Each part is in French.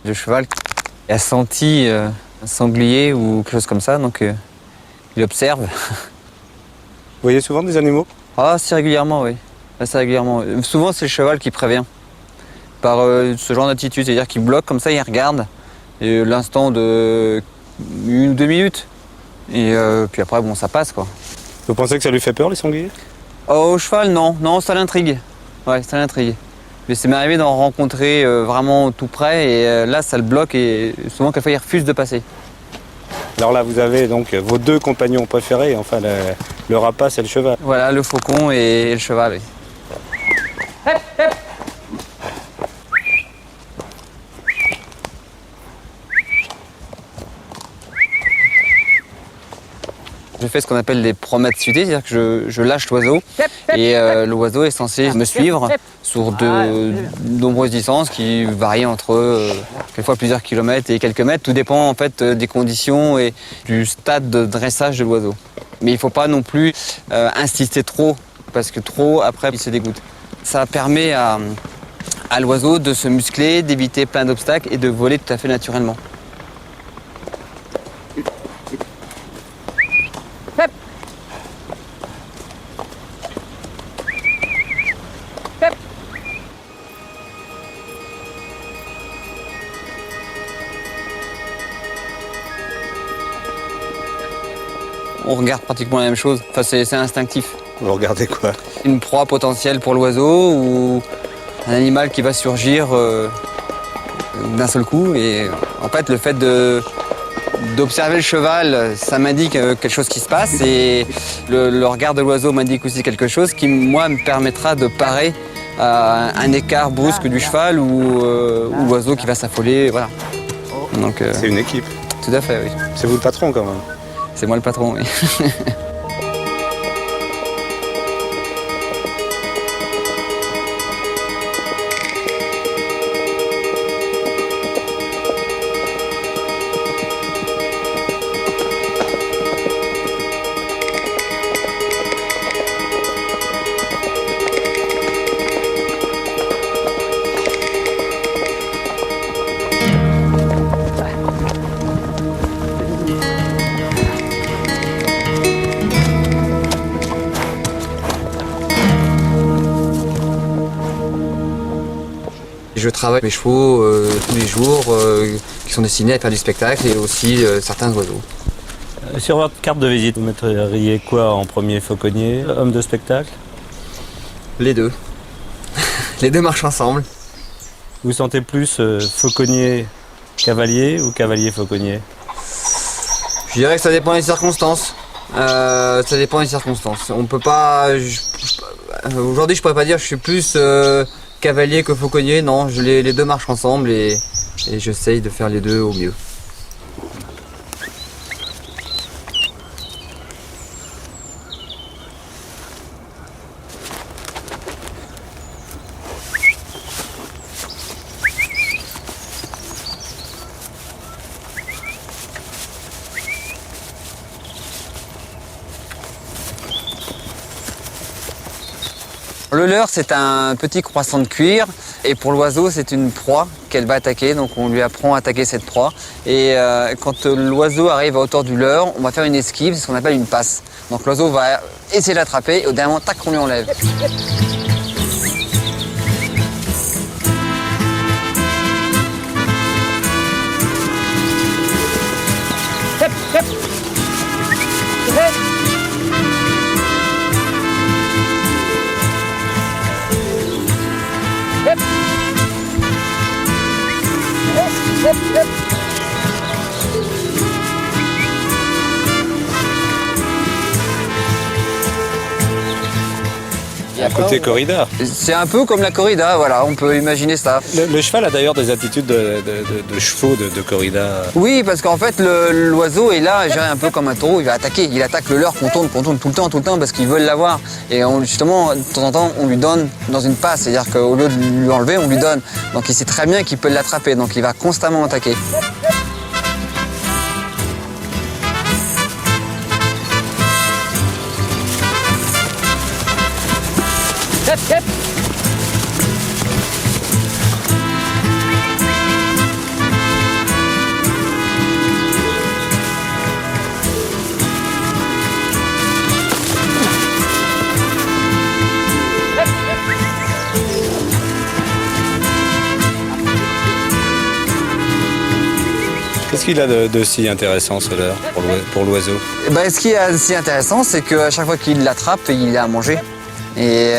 Le cheval a senti un sanglier ou quelque chose comme ça, donc il observe. Vous voyez souvent des animaux? Ah, assez régulièrement, oui. Assez régulièrement. Souvent, c'est le cheval qui prévient par ce genre d'attitude, c'est-à-dire qu'il bloque comme ça, il regarde l'instant de 1 ou 2 minutes. Et puis après, bon, ça passe, quoi. Vous pensez que ça lui fait peur, les sangliers? Au cheval, non. Non, ça l'intrigue. Ouais, ça l'intrigue. Mais c'est m'est arrivé d'en rencontrer vraiment tout près et là, ça le bloque et souvent, quelquefois, il refuse de passer. Alors là, vous avez donc vos 2 compagnons préférés, enfin le rapace et le cheval. Voilà, le faucon et le cheval, oui. Je fais ce qu'on appelle des promenades suitées, c'est-à-dire que je lâche l'oiseau et l'oiseau est censé me suivre sur de nombreuses distances qui varient entre quelquefois plusieurs kilomètres et quelques mètres. Tout dépend en fait des conditions et du stade de dressage de l'oiseau. Mais il ne faut pas non plus insister trop, parce que trop, après, il se dégoûte. Ça permet à l'oiseau de se muscler, d'éviter plein d'obstacles et de voler tout à fait naturellement. On regarde pratiquement la même chose. Enfin, c'est instinctif. Vous regardez quoi? Une proie potentielle pour l'oiseau ou un animal qui va surgir d'un seul coup. Et en fait, le fait d'observer le cheval, ça m'indique quelque chose qui se passe. Et le regard de l'oiseau m'indique aussi quelque chose qui, moi, me permettra de parer à un écart brusque du cheval ou l'oiseau qui va s'affoler. Voilà. Donc, c'est une équipe. Tout à fait, oui. C'est vous le patron, quand même. C'est moi le patron, oui. Je travaille mes chevaux tous les jours qui sont destinés à faire du spectacle et aussi certains oiseaux. Sur votre carte de visite, vous mettriez quoi en premier? Fauconnier, homme de spectacle? Les deux. Les deux marchent ensemble. Vous sentez plus fauconnier cavalier ou cavalier fauconnier? Je dirais que ça dépend des circonstances. Ça dépend des circonstances. On peut pas. Aujourd'hui, je pourrais pas dire que je suis plus cavalier que fauconnier. Non, les deux marchent ensemble et j'essaye de faire les deux au mieux. Le leurre, c'est un petit croissant de cuir et pour l'oiseau, c'est une proie qu'elle va attaquer. Donc on lui apprend à attaquer cette proie. Et quand l'oiseau arrive à hauteur du leurre, on va faire une esquive, c'est ce qu'on appelle une passe. Donc l'oiseau va essayer de l'attraper et au dernier moment, tac, on lui enlève. Côté corrida. C'est un peu comme la corrida, voilà, on peut imaginer ça. Le cheval a d'ailleurs des attitudes de chevaux de corrida. Oui, parce qu'en fait, l'oiseau est là, un peu comme un taureau, il va attaquer. Il attaque le leurre qu'on tourne tout le temps, parce qu'ils veulent l'avoir. Et justement, de temps en temps, on lui donne dans une passe, c'est-à-dire qu'au lieu de lui enlever, on lui donne. Donc il sait très bien qu'il peut l'attraper, donc il va constamment attaquer. Qu'est-ce qu'il a de si intéressant ce leurre pour l'oiseau? Ce qui est si intéressant, c'est qu'à chaque fois qu'il l'attrape, il a à manger. Et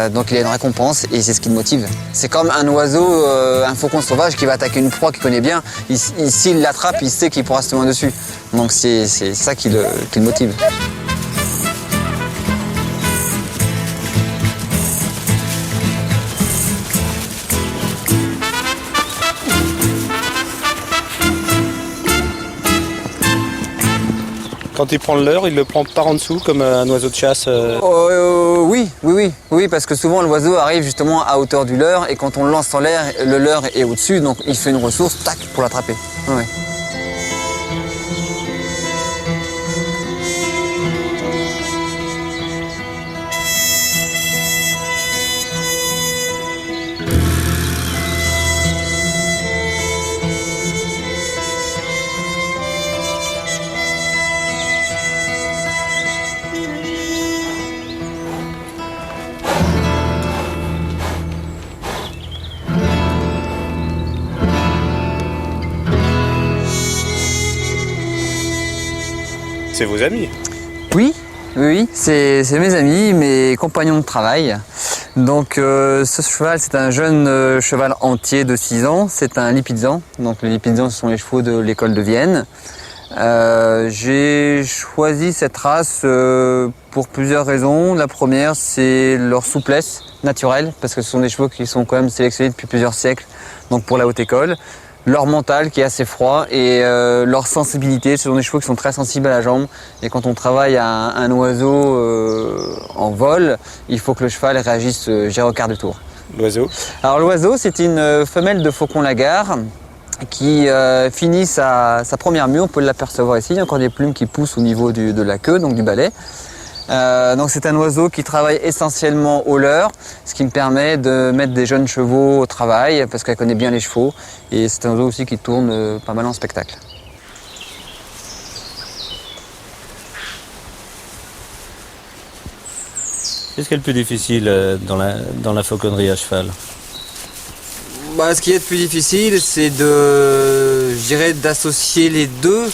donc il a une récompense et c'est ce qui le motive. C'est comme un oiseau, un faucon sauvage qui va attaquer une proie qu'il connaît bien. S'il l'attrape, il sait qu'il pourra se tenir dessus. Donc c'est ça qui le motive. Quand il prend le leurre, il le prend par en dessous comme un oiseau de chasse Oui, parce que souvent l'oiseau arrive justement à hauteur du leurre et quand on le lance en l'air, le leurre est au-dessus, donc il fait une ressource, tac, pour l'attraper. Ouais. C'est vos amis? Oui, c'est mes amis, mes compagnons de travail. Donc ce cheval, c'est un jeune cheval entier de 6 ans, c'est un Lipizzan. Donc les Lipizzans, ce sont les chevaux de l'école de Vienne. J'ai choisi cette race pour plusieurs raisons. La première, c'est leur souplesse naturelle, parce que ce sont des chevaux qui sont quand même sélectionnés depuis plusieurs siècles, donc pour la haute école. Leur mental qui est assez froid et leur sensibilité, ce sont des chevaux qui sont très sensibles à la jambe. Et quand on travaille un oiseau en vol, il faut que le cheval réagisse au quart de tour. L'oiseau? Alors l'oiseau, c'est une femelle de faucon lagard qui finit sa première mue, on peut l'apercevoir ici, il y a encore des plumes qui poussent au niveau de la queue, donc du balai. Donc c'est un oiseau qui travaille essentiellement au leurre, ce qui me permet de mettre des jeunes chevaux au travail, parce qu'elle connaît bien les chevaux, et c'est un oiseau aussi qui tourne pas mal en spectacle. Qu'est-ce qui est le plus difficile dans la fauconnerie à cheval? Ce qui est le plus difficile, c'est d'associer les deux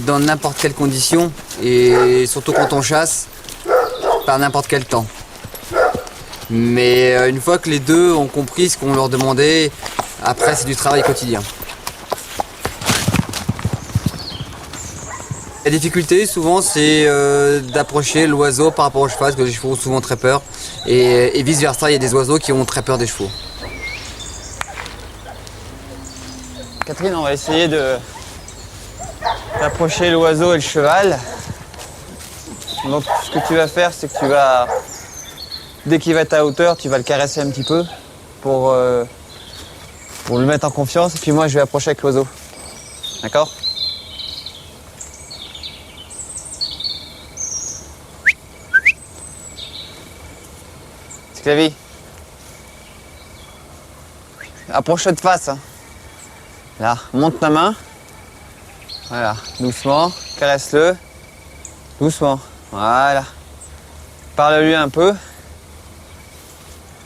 dans n'importe quelle condition, et surtout quand on chasse, par n'importe quel temps. Mais une fois que les deux ont compris ce qu'on leur demandait, après c'est du travail quotidien. La difficulté souvent c'est d'approcher l'oiseau par rapport au cheval, parce que les chevaux ont souvent très peur, et vice versa, il y a des oiseaux qui ont très peur des chevaux. Catherine, on va essayer d'approcher l'oiseau et le cheval. Donc ce que tu vas faire, c'est que dès qu'il va être à hauteur, tu vas le caresser un petit peu pour le mettre en confiance. Et puis moi, je vais approcher avec l'oiseau. D'accord? Sclavie. Approche-toi de face. Hein. Là, monte ta main. Voilà, doucement, caresse-le. Doucement, voilà. Parle-lui un peu.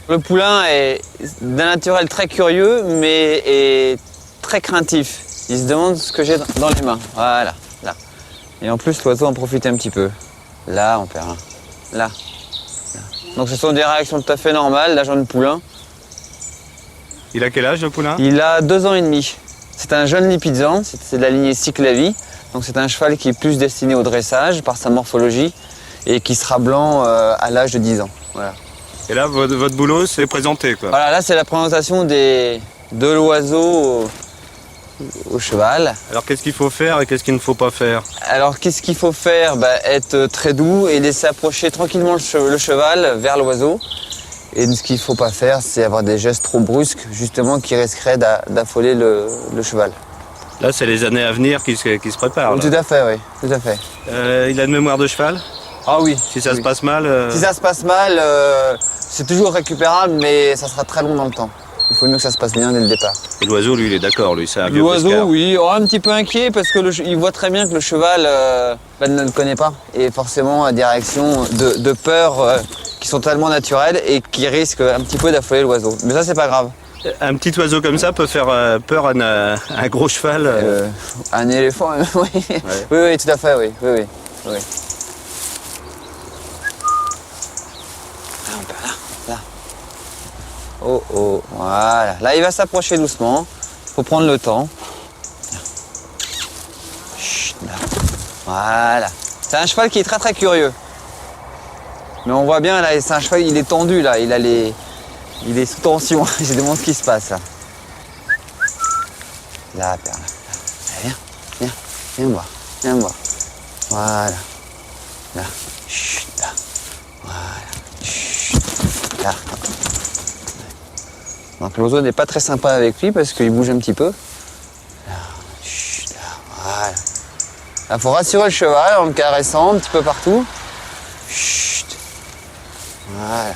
Le poulain est d'un naturel très curieux, mais est très craintif. Il se demande ce que j'ai dans les mains. Voilà, là. Et en plus, l'oiseau en profite un petit peu. Là, on perd un. Là. Donc ce sont des réactions tout à fait normales d'un jeune poulain. Il a quel âge, le poulain? Il a 2 ans et demi. C'est un jeune Lipizzan, c'est de la lignée Cyclavie. Donc c'est un cheval qui est plus destiné au dressage par sa morphologie et qui sera blanc à l'âge de 10 ans. Voilà. Et là, votre boulot, c'est présenter, quoi. Voilà, là c'est la présentation de l'oiseau au cheval. Alors qu'est-ce qu'il faut faire et qu'est-ce qu'il ne faut pas faire? Alors qu'est-ce qu'il faut faire? Être très doux et laisser approcher tranquillement le cheval vers l'oiseau. Et ce qu'il ne faut pas faire, c'est avoir des gestes trop brusques, justement, qui risqueraient d'affoler le cheval. Là, c'est les années à venir qui se préparent. Là. Tout à fait, oui, tout à fait. Il a une mémoire de cheval? Ah oui. Si ça se passe mal Si ça se passe mal, c'est toujours récupérable, mais ça sera très long dans le temps. Il faut mieux que ça se passe bien dès le départ. Et l'oiseau, lui, il est d'accord, lui, c'est un vieux L'oiseau, pescard. oui, un petit peu inquiet parce qu'il voit très bien que le cheval ne le connaît pas. Et forcément, a des réactions de peur qui sont tellement naturelles et qui risquent un petit peu d'affoler l'oiseau. Mais ça, c'est pas grave. Un petit oiseau comme ça peut faire peur à un gros cheval. Un éléphant, oui. Ouais. Oui, tout à fait, oui. Oui. Là. Oh, voilà. Là, il va s'approcher doucement. Faut prendre le temps. Chut, là. Voilà. C'est un cheval qui est très très curieux. Mais on voit bien, là, c'est un cheval, il est tendu, là. Il est sous tension. Je demande ce qui se passe, là. Là, Perle. Allez, viens me voir. Voilà. Là. Chut, là. Voilà. Chut. Là. Donc l'oiseau n'est pas très sympa avec lui parce qu'il bouge un petit peu. Là. Chut, là. Voilà. Il faut rassurer le cheval en le caressant un petit peu partout. Chut. Voilà.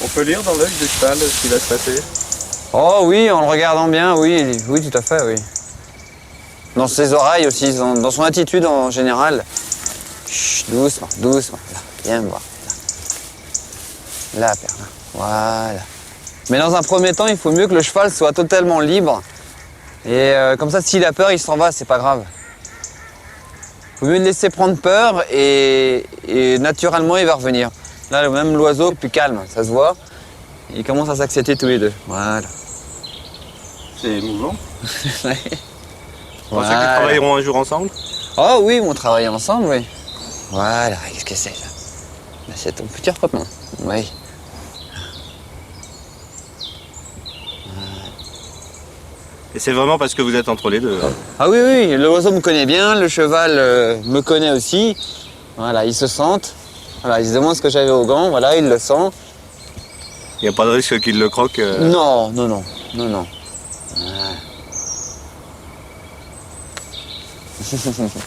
On peut lire dans l'œil du cheval ce qui va se passer. Oh oui, en le regardant bien, oui, tout à fait, oui. Dans ses oreilles aussi, dans son attitude en général. Chut, doucement. Là, viens me voir. Là, Perle. Voilà. Mais dans un premier temps, il faut mieux que le cheval soit totalement libre. Et comme ça, s'il a peur, il s'en va, c'est pas grave. Il faut mieux le laisser prendre peur et naturellement, il va revenir. Là, même l'oiseau est plus calme, ça se voit. Ils commencent à s'accepter tous les deux. Voilà. C'est émouvant. Ouais. Vous pensez qu'ils travailleront un jour ensemble? Oh oui, on travaille ensemble, oui. Voilà, qu'est-ce que c'est là? Là, c'est ton futur copain. Oui. Et c'est vraiment parce que vous êtes entre les deux. Ah oui, l'oiseau me connaît bien, le cheval me connaît aussi. Voilà, ils se sentent. Voilà, ils se demandent ce que j'avais au gant, voilà, ils le sentent. Il n'y a pas de risque qu'il le croque. Non. Voilà.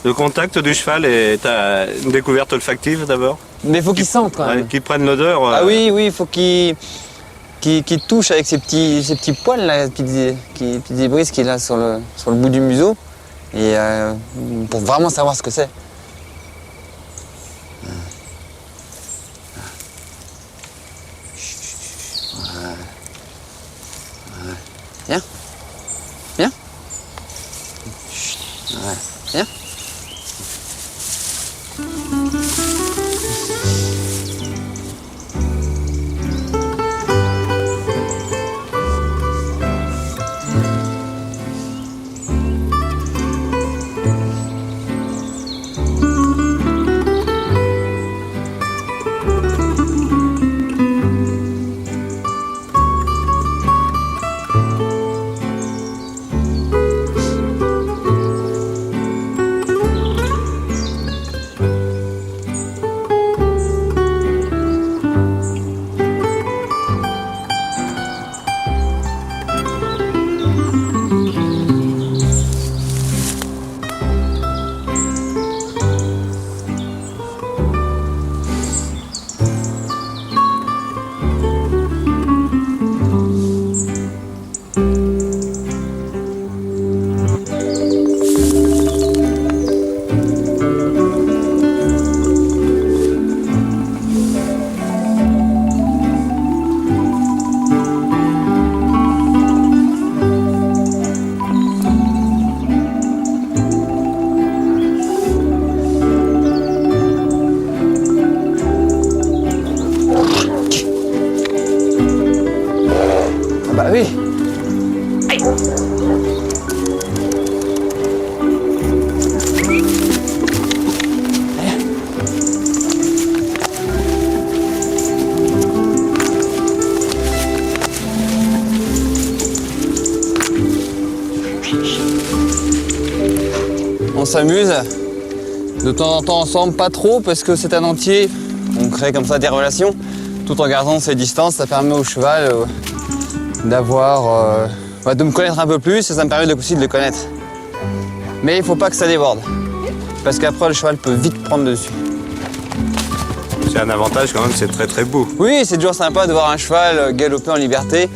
Le contact du cheval est une découverte olfactive d'abord. Mais il faut qu'il sente quand même. Qu'il prenne l'odeur. Ah oui, il faut qu'il touche avec ses petits poils, là, petits débris qu'il a sur le bout du museau. Et pour vraiment savoir ce que c'est. Viens. Chut. Voilà. Viens. Bah oui. Aïe. On s'amuse de temps en temps ensemble, pas trop parce que c'est un entier, on crée comme ça des relations tout en gardant ses distances, ça permet au cheval d'avoir, de me connaître un peu plus et ça me permet aussi de le connaître. Mais il ne faut pas que ça déborde parce qu'après le cheval peut vite prendre dessus. C'est un avantage quand même, c'est très très beau. Oui, c'est toujours sympa de voir un cheval galoper en liberté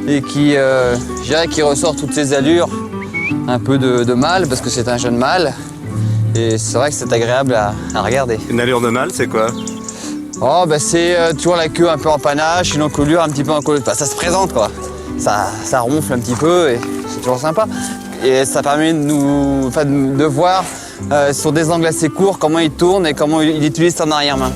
et qui, je dirais, qui ressort toutes ses allures un peu de mâle parce que c'est un jeune mâle et c'est vrai que c'est agréable à regarder. Une allure de mâle, c'est quoi? Oh, bah c'est toujours la queue un peu en panache, une encolure un petit peu en colure. Enfin, ça se présente quoi. Ça ronfle un petit peu et c'est toujours sympa. Et ça permet de voir sur des angles assez courts comment il tourne et comment il utilise son arrière-main.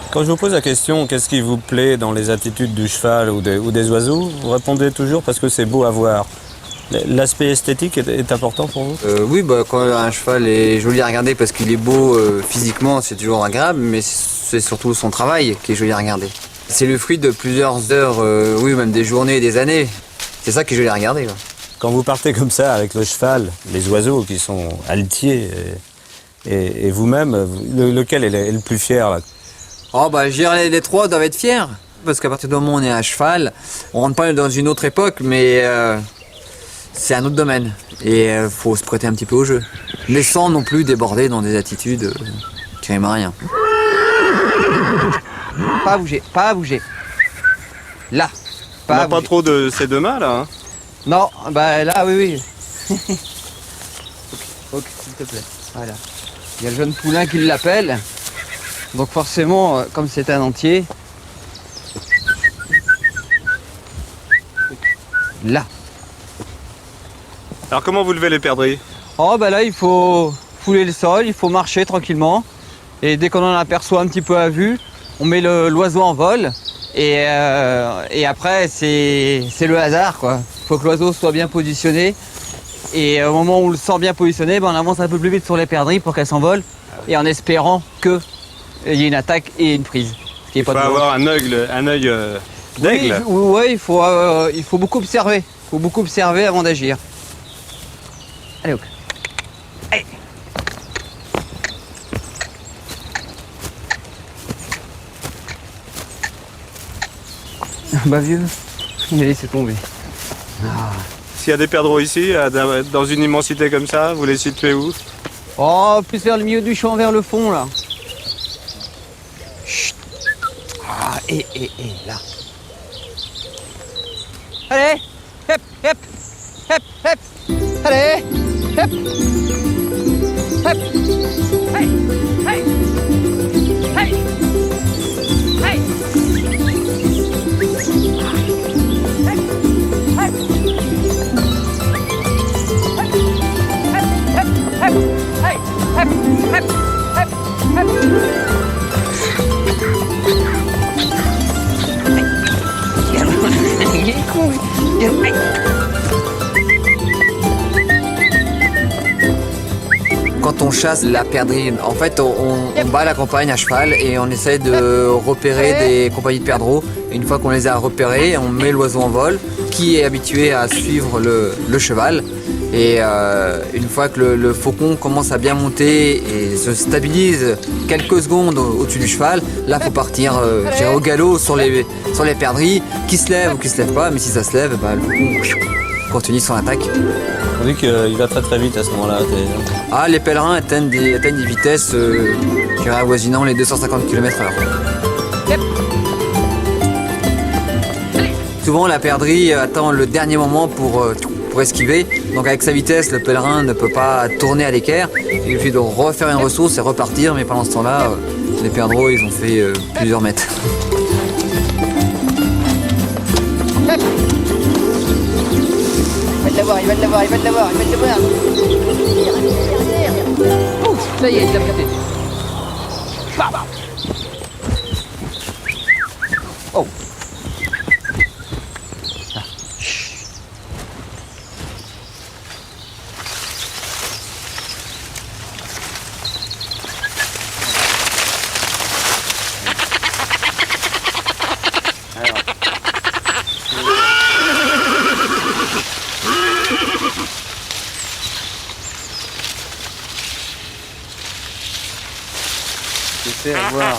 Quand je vous pose la question qu'est-ce qui vous plaît dans les attitudes du cheval ou des oiseaux, vous répondez toujours parce que c'est beau à voir. L'aspect esthétique est important pour vous? Oui, bah, quand un cheval est joli à regarder parce qu'il est beau physiquement, c'est toujours agréable, mais c'est surtout son travail qui est joli à regarder. C'est le fruit de plusieurs heures, oui, même des journées et des années. C'est ça qui est joli à regarder, quoi. Quand vous partez comme ça avec le cheval, les oiseaux qui sont altiers et vous-même, lequel est le plus fier là? Oh bah je dirais les trois doivent être fiers. Parce qu'à partir du moment où on est à cheval, on rentre pas dans une autre époque, mais c'est un autre domaine. Et faut se prêter un petit peu au jeu. Mais sans non plus déborder dans des attitudes qui riment à rien. Pas bouger, pas bouger. Là. On n'a pas trop de ces deux mains là, hein? Non, bah là oui. Ok, s'il te plaît. Voilà. Il y a le jeune poulain qui l'appelle. Donc forcément, comme c'est un entier, là. Alors comment vous levez les perdrix? Oh bah là il faut fouler le sol, il faut marcher tranquillement. Et dès qu'on en aperçoit un petit peu à vue, on met l'oiseau en vol. Et après c'est le hasard quoi. Il faut que l'oiseau soit bien positionné. Et au moment où on le sent bien positionné, ben on avance un peu plus vite sur les perdrix pour qu'elles s'envolent. Et en espérant que il y a une attaque et une prise. Il faut avoir un œil d'aigle. Oui, il faut beaucoup observer. Il faut beaucoup observer avant d'agir. Allez, hop. Allez. Bah vieux, il a laissé tomber. S'il y a des perdreaux ici, dans une immensité comme ça, vous les situez où? Oh, plus vers le milieu du champ, vers le fond là. Chut. Ah, et là. Allez, hep, hep, hep, hep. Allez, hep, hep. Hey, hey, hey, hey. Quand on chasse la perdrix, en fait on bat la campagne à cheval et on essaie de repérer des compagnies de perdreaux. Une fois qu'on les a repérés, on met l'oiseau en vol, qui est habitué à suivre le cheval. Et une fois que le faucon commence à bien monter et se stabilise quelques secondes au-dessus du cheval, là il faut partir au galop sur les perdrix qui se lèvent ou qui se lèvent pas, mais si ça se lève, bah, le faucon continue son attaque. On dit qu'il va très très vite à ce moment-là. Ah, les pèlerins atteignent des vitesses avoisinant les 250 km/h. Yep. Souvent la perdrix attend le dernier moment pour esquiver. Donc avec sa vitesse, le pèlerin ne peut pas tourner à l'équerre. Il suffit de refaire une ressource et repartir, mais pendant ce temps-là, les perdreaux ils ont fait plusieurs mètres. Il va l'avoir. Ouf, ça y est, il l'a planté. Oh. J'essaie à voir.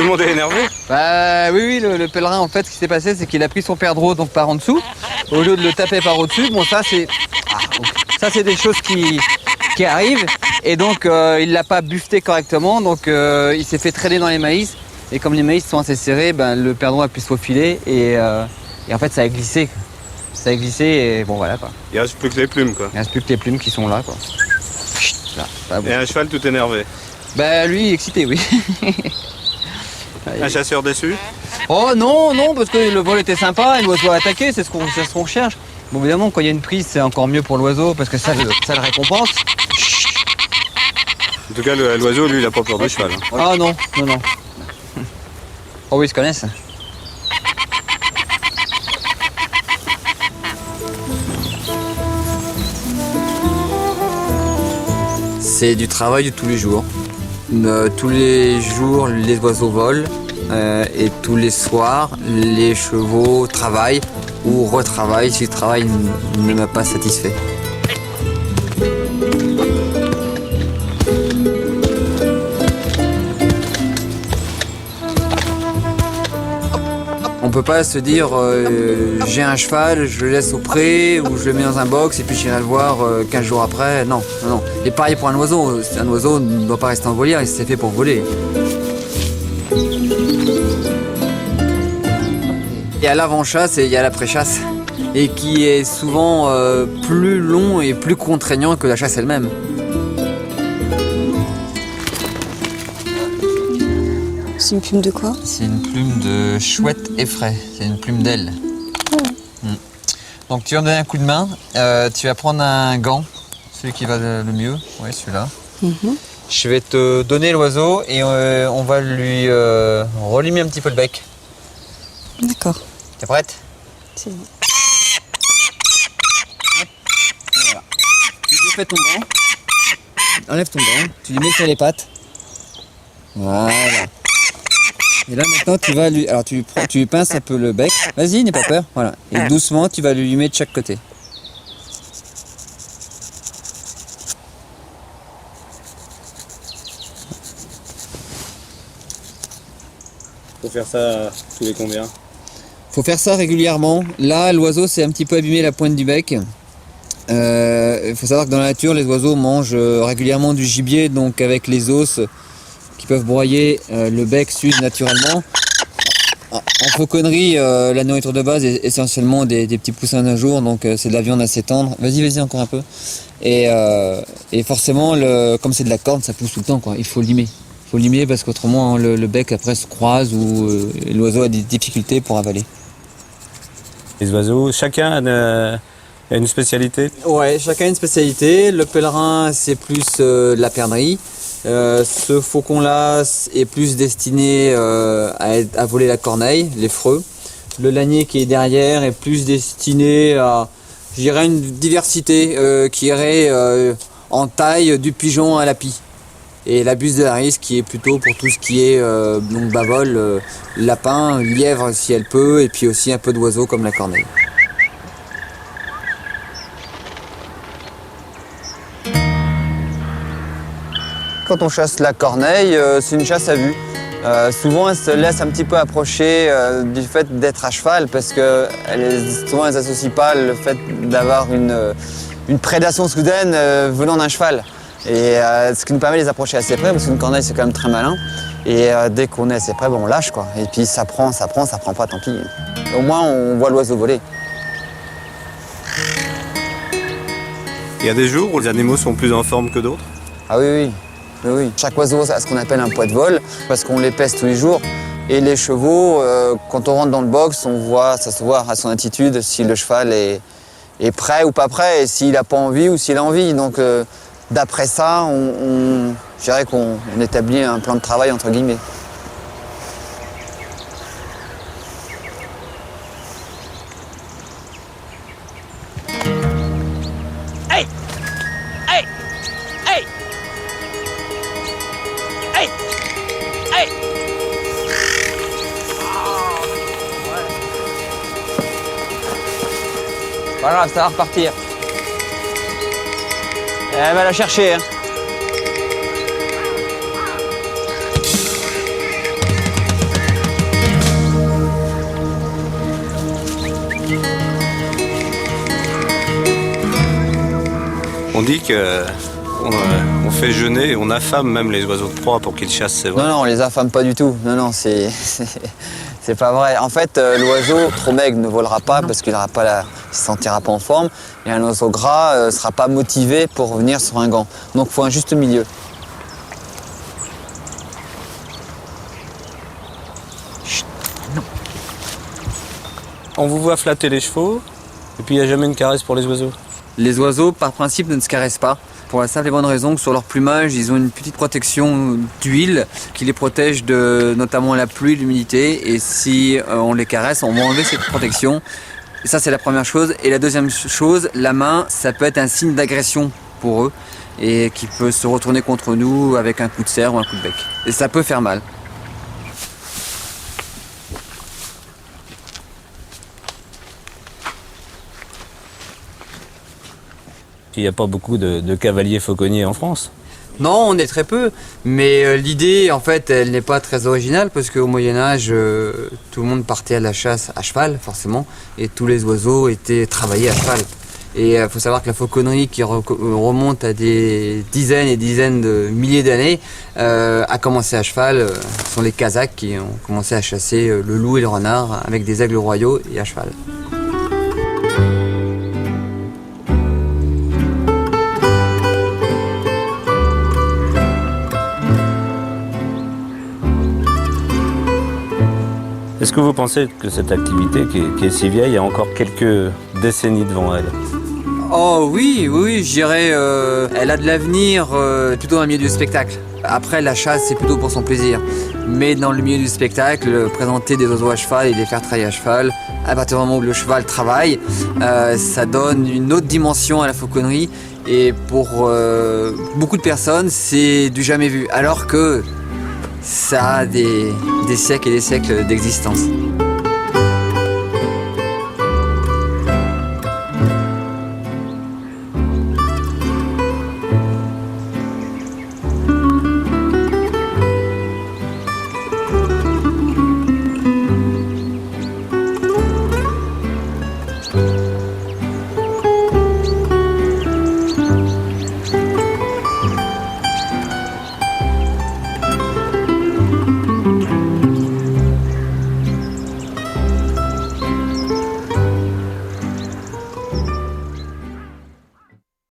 Tout le monde est énervé? Bah oui, le pèlerin, en fait, ce qui s'est passé, c'est qu'il a pris son perdreau donc par en dessous, au lieu de le taper par au-dessus. Bon, ça, c'est des choses qui arrivent. Et donc, il l'a pas buffeté correctement, donc il s'est fait traîner dans les maïs. Et comme les maïs sont assez serrés, ben, le perdreau a pu se faufiler et en fait, ça a glissé. Ça a glissé et bon, voilà, quoi. Il reste plus que les plumes, quoi. Il reste plus que les plumes qui sont là, quoi. Là, ça, bon. Et un cheval tout énervé. Bah lui, excité, oui. Un chasseur déçu? Oh non, non, parce que le vol était sympa et l'oiseau a attaqué, c'est ce qu'on cherche. Bon, évidemment, quand il y a une prise, c'est encore mieux pour l'oiseau parce que ça le récompense. En tout cas, l'oiseau, lui, il a pas peur du cheval. Hein. Ah non, non, non. Oh oui, ils se connaissent. C'est du travail de tous les jours. Tous les jours, les oiseaux volent et tous les soirs, les chevaux travaillent ou retravaillent si le travail ne m'a pas satisfait. On peut pas se dire j'ai un cheval, je le laisse au pré ou je le mets dans un box et puis j'irai le voir 15 jours après. Non, non, non. Et pareil pour un oiseau. Un oiseau ne doit pas rester en volière, il s'est fait pour voler. Et à l'avant-chasse et il y a l'après-chasse. Et qui est souvent plus long et plus contraignant que la chasse elle-même. C'est une plume de quoi? C'est une plume de chouette effraie, c'est une plume d'aile. Donc tu vas me donner un coup de main, tu vas prendre un gant, celui qui va le mieux, oui celui-là. Je vais te donner l'oiseau et on va lui rallumer un petit peu le bec. D'accord. T'es prête? C'est bon. Voilà. Tu défais ton gant, enlève ton gant, tu lui mets sur les pattes. Voilà. Et là maintenant tu vas lui. Alors tu lui pinces un peu le bec. Vas-y, n'aie pas peur. Voilà. Et doucement tu vas lui mettre de chaque côté. Faut faire ça tous les combien? Faut faire ça régulièrement. Là l'oiseau s'est un petit peu abîmé la pointe du bec. Il faut savoir que dans la nature les oiseaux mangent régulièrement du gibier, donc avec les os qui peuvent broyer, le bec s'use naturellement. En fauconnerie, la nourriture de base est essentiellement des petits poussins d'un jour, donc c'est de la viande assez tendre. Vas-y, encore un peu. Et forcément, comme c'est de la corne, ça pousse tout le temps, quoi. Il faut limer. Il faut limer parce qu'autrement, le bec après se croise ou l'oiseau a des difficultés pour avaler. Les oiseaux, chacun a une spécialité? Ouais, chacun a une spécialité. Le pèlerin, c'est plus la perdrix. Ce faucon-là est plus destiné à voler la corneille, les freux. Le lanier qui est derrière est plus destiné à, je dirais, une diversité qui irait en taille du pigeon à la pie. Et la buse de Harris qui est plutôt pour tout ce qui est donc bavole, lapin, lièvre si elle peut, et puis aussi un peu d'oiseaux comme la corneille. Quand on chasse la corneille, c'est une chasse à vue. Souvent, elle se laisse un petit peu approcher du fait d'être à cheval parce que souvent, elles n'associent pas le fait d'avoir une prédation soudaine venant d'un cheval. Et ce qui nous permet de les approcher assez près parce qu'une corneille, c'est quand même très malin. Et dès qu'on est assez près, on lâche, quoi. Et puis ça prend pas, tant pis. Au moins, on voit l'oiseau voler. Il y a des jours où les animaux sont plus en forme que d'autres? Ah oui, oui. Oui. Chaque oiseau a ce qu'on appelle un poids de vol, parce qu'on les pèse tous les jours. Et les chevaux, quand on rentre dans le box, ça se voit à son attitude si le cheval est prêt ou pas prêt, et s'il n'a pas envie ou s'il a envie. Donc d'après ça, je dirais qu'on établit un plan de travail entre guillemets. Pas grave, ça va repartir. Elle va la chercher. Hein. On dit que on fait jeûner, on affame même les oiseaux de proie pour qu'ils chassent, c'est vrai? Non, on les affame pas du tout. Non, c'est pas vrai. En fait, l'oiseau trop maigre ne volera pas parce qu'il ne se sentira pas en forme. Et un oiseau gras ne sera pas motivé pour venir sur un gant. Donc il faut un juste milieu. On vous voit flatter les chevaux, et puis il n'y a jamais une caresse pour les oiseaux. Les oiseaux, par principe, ne se caressent pas. Pour la simple et bonne raison que sur leur plumage, ils ont une petite protection d'huile qui les protège de notamment la pluie et l'humidité. Et si on les caresse, on va enlever cette protection. Et ça, c'est la première chose. Et la deuxième chose, la main, ça peut être un signe d'agression pour eux et qui peut se retourner contre nous avec un coup de serre ou un coup de bec. Et ça peut faire mal. Il n'y a pas beaucoup de cavaliers fauconniers en France. Non, on est très peu, mais l'idée, en fait, elle n'est pas très originale parce qu'au Moyen-Âge, tout le monde partait à la chasse à cheval, forcément, et tous les oiseaux étaient travaillés à cheval. Et il faut savoir que la fauconnerie, qui remonte à des dizaines et dizaines de milliers d'années, a commencé à cheval. Ce sont les Kazakhs qui ont commencé à chasser le loup et le renard avec des aigles royaux et à cheval. Est-ce que vous pensez que cette activité, qui est si vieille, a encore quelques décennies devant elle? Oh oui, je dirais, elle a de l'avenir plutôt dans le milieu du spectacle. Après, la chasse, c'est plutôt pour son plaisir. Mais dans le milieu du spectacle, présenter des oiseaux à cheval et les faire travailler à cheval, à partir du moment où le cheval travaille, ça donne une autre dimension à la fauconnerie. Et pour beaucoup de personnes, c'est du jamais vu. Alors que ça a des siècles et des siècles d'existence.